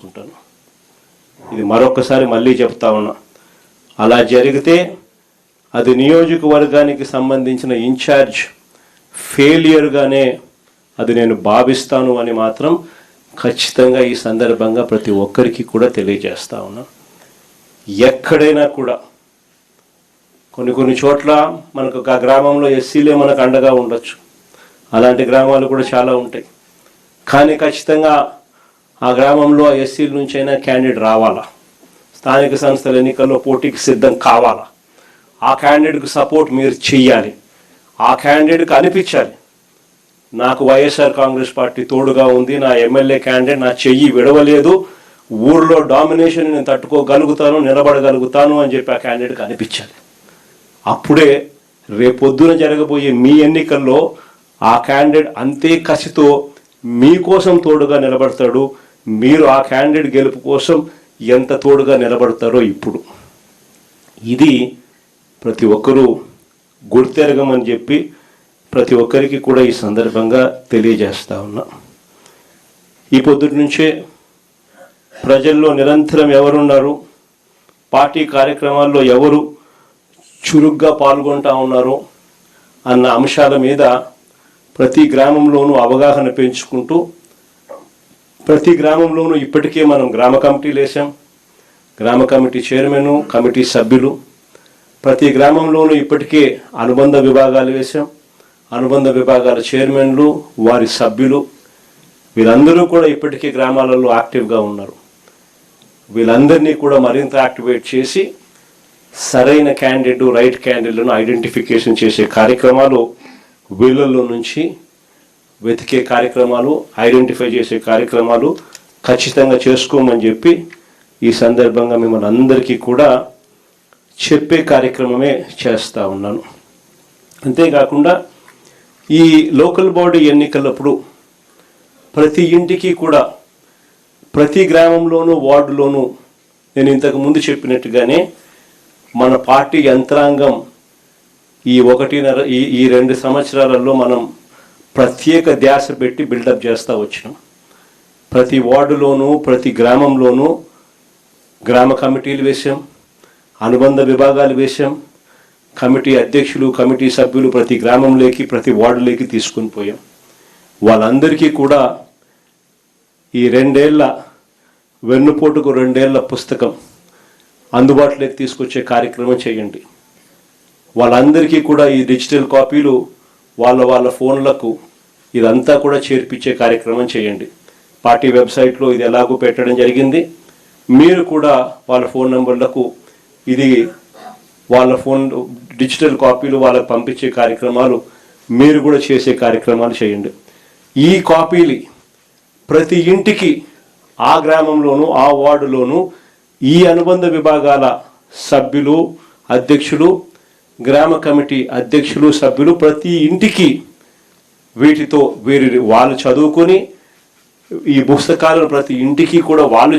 ఉంటాను. ఇది మరొకసారి మళ్ళీ చెప్తా ఉన్నా, అలా జరిగితే అది నియోజకవర్గానికి సంబంధించిన ఇన్ఛార్జ్ ఫెయిలియర్గానే అది నేను భావిస్తాను అని మాత్రం ఖచ్చితంగా ఈ సందర్భంగా ప్రతి ఒక్కరికి కూడా తెలియజేస్తా ఉన్నా. ఎక్కడైనా కూడా కొన్ని చోట్ల మనకు ఒక గ్రామంలో ఎస్సీలే మనకు అండగా ఉండొచ్చు, అలాంటి గ్రామాలు కూడా చాలా ఉంటాయి. కానీ ఖచ్చితంగా ఆ గ్రామంలో ఎస్సీల నుంచైనా క్యాండిడేట్ రావాలా, స్థానిక సంస్థల ఎన్నికల్లో పోటీకి సిద్ధం కావాలా, ఆ క్యాండిడేట్కి సపోర్ట్ మీరు చెయ్యాలి, ఆ క్యాండిడేట్కి అనిపించాలి నాకు వైఎస్ఆర్ కాంగ్రెస్ పార్టీ తోడుగా ఉంది, నా ఎమ్మెల్యే క్యాండిడేట్ నా చెయ్యి విడవలేదు, ఊర్లో డామినేషన్ నేను తట్టుకోగలుగుతాను, నిలబడగలుగుతాను అని చెప్పి ఆ క్యాండిడేట్కి అనిపించాలి. అప్పుడే రేపొద్దున జరగబోయే మీ ఎన్నికల్లో ఆ క్యాండిడేట్ అంతే కసితో మీకోసం తోడుగా నిలబడతాడు. మీరు ఆ క్యాండిడేట్ గెలుపు కోసం ఎంత తోడుగా నిలబడతారో ఇప్పుడు ఇది ప్రతి ఒక్కరూ గుర్తెరగమని చెప్పి ప్రతి ఒక్కరికి కూడా ఈ సందర్భంగా తెలియజేస్తా ఉన్నా. ఈ పొద్దుటి నుంచే ప్రజల్లో నిరంతరం ఎవరున్నారు, పార్టీ కార్యక్రమాల్లో ఎవరు చురుగ్గా పాల్గొంటా ఉన్నారు అన్న అంశాల మీద ప్రతి గ్రామంలోనూ అవగాహన పెంచుకుంటూ, ప్రతి గ్రామంలోనూ ఇప్పటికే మనం గ్రామ కమిటీలు వేసాం, గ్రామ కమిటీ చైర్మన్, కమిటీ సభ్యులు, ప్రతి గ్రామంలోనూ ఇప్పటికే అనుబంధ విభాగాలు వేసాం, అనుబంధ విభాగాల చైర్మన్లు, వారి సభ్యులు, వీళ్ళందరూ కూడా ఇప్పటికే గ్రామాలలో యాక్టివ్గా ఉన్నారు. వీళ్ళందరినీ కూడా మరింత యాక్టివేట్ చేసి సరైన క్యాండిడేట్, రైట్ క్యాండిడేట్లను ఐడెంటిఫికేషన్ చేసే కార్యక్రమాలు, వీళ్ళల్లో నుంచి వెతికే కార్యక్రమాలు, ఐడెంటిఫై చేసే కార్యక్రమాలు ఖచ్చితంగా చేసుకోమని చెప్పి ఈ సందర్భంగా మిమ్మల్ని అందరికీ కూడా చెప్పే కార్యక్రమమే చేస్తూ ఉన్నాను. అంతేకాకుండా ఈ లోకల్ బాడీ ఎన్నికలప్పుడు ప్రతి ఇంటికి కూడా, ప్రతి గ్రామంలోనూ, వార్డులోనూ నేను ఇంతకు ముందు చెప్పినట్టుగానే మన పార్టీ యంత్రాంగం ఈ 2 సంవత్సరాలలో మనం ప్రత్యేక ధ్యాస పెట్టి బిల్డప్ చేస్తూ వచ్చినాం. ప్రతి వార్డులోనూ, ప్రతి గ్రామంలోనూ గ్రామ కమిటీలు వేసాం, అనుబంధ విభాగాలు వేసాం, కమిటీ అధ్యక్షులు, కమిటీ సభ్యులు ప్రతి గ్రామంలోకి, ప్రతి వార్డులోకి తీసుకుని పోయాం. వాళ్ళందరికీ కూడా ఈ 2 ఏళ్ల వెన్నుపోటుకు 2 ఏళ్ల పుస్తకం అందుబాటులోకి తీసుకొచ్చే కార్యక్రమం చేయండి. వాళ్ళందరికీ కూడా ఈ డిజిటల్ కాపీలు వాళ్ళ ఫోన్లకు ఇదంతా కూడా చేర్పించే కార్యక్రమం చేయండి. పార్టీ వెబ్సైట్లో ఇది ఎలాగో పెట్టడం జరిగింది. మీరు కూడా వాళ్ళ ఫోన్ నెంబర్లకు ఇది వాళ్ళ ఫోన్ డిజిటల్ కాపీలు వాళ్ళకు పంపించే కార్యక్రమాలు మీరు కూడా చేసే కార్యక్రమాలు చేయండి. ఈ కాపీలు ప్రతి ఇంటికి, ఆ గ్రామంలోనూ, ఆ వార్డులోనూ ఈ అనుబంధ విభాగాల సభ్యులు, అధ్యక్షులు, గ్రామ కమిటీ అధ్యక్షులు, సభ్యులు ప్రతి ఇంటికి వీటితో వాళ్ళు చదువుకొని ఈ పుస్తకాలను ప్రతి ఇంటికి కూడా వాళ్ళు